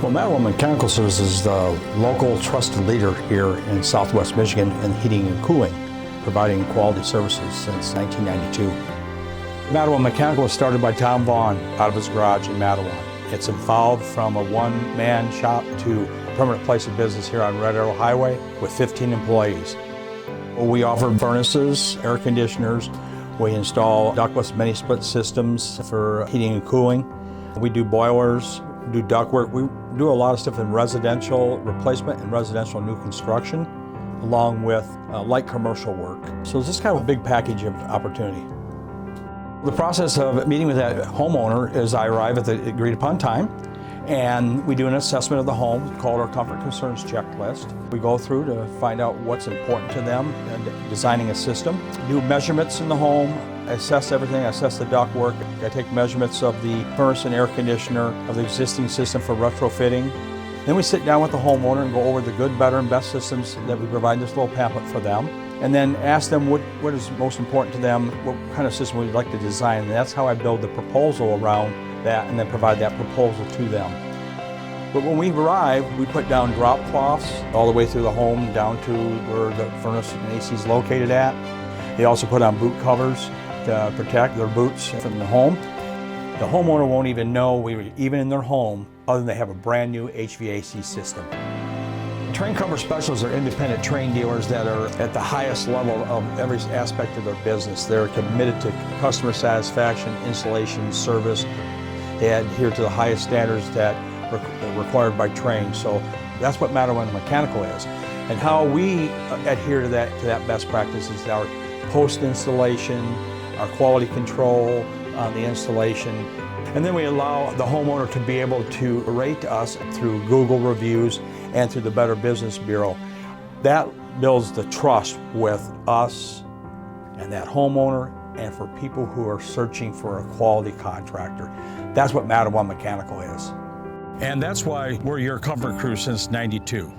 Well, Mattawan Mechanical Services is the local trusted leader here in Southwest Michigan in heating and cooling, providing quality services since 1992. Mattawan Mechanical was started by Tom Vaughn out of his garage in Mattawan. It's evolved from a one-man shop to a permanent place of business here on Red Arrow Highway with 15 employees. We offer furnaces, air conditioners. We install ductless mini-split systems for heating and cooling. We do boilers, do ductwork. We do a lot of stuff in residential replacement and residential new construction, along with light commercial work. So it's just kind of a big package of opportunity. The process of meeting with that homeowner is I arrive at the agreed upon time, and we do an assessment of the home called our Comfort Concerns Checklist. We go through to find out what's important to them and designing a system. Do measurements in the home, assess everything, assess the ductwork. I take measurements of the furnace and air conditioner of the existing system for retrofitting. Then we sit down with the homeowner and go over the good, better, and best systems that we provide this little pamphlet for them. And then ask them what is most important to them, what kind of system we'd like to design. And that's how I build the proposal around that and then provide that proposal to them. But when we arrive, we put down drop cloths all the way through the home down to where the furnace and AC is located at. They also put on boot covers to protect their boots from the home. The homeowner won't even know we were even in their home other than they have a brand new HVAC system. Trane Comfort Specialists are independent Trane dealers that are at the highest level of every aspect of their business. They're committed to customer satisfaction, installation, service. They adhere to the highest standards that are required by Trane. So that's what Mattawan Mechanical is. And how we adhere to that best practice is our post-installation, our quality control on the installation. And then we allow the homeowner to be able to rate us through Google reviews and through the Better Business Bureau. That builds the trust with us and that homeowner and for people who are searching for a quality contractor. That's what Mattawan Mechanical is. And that's why we're your comfort crew since '92.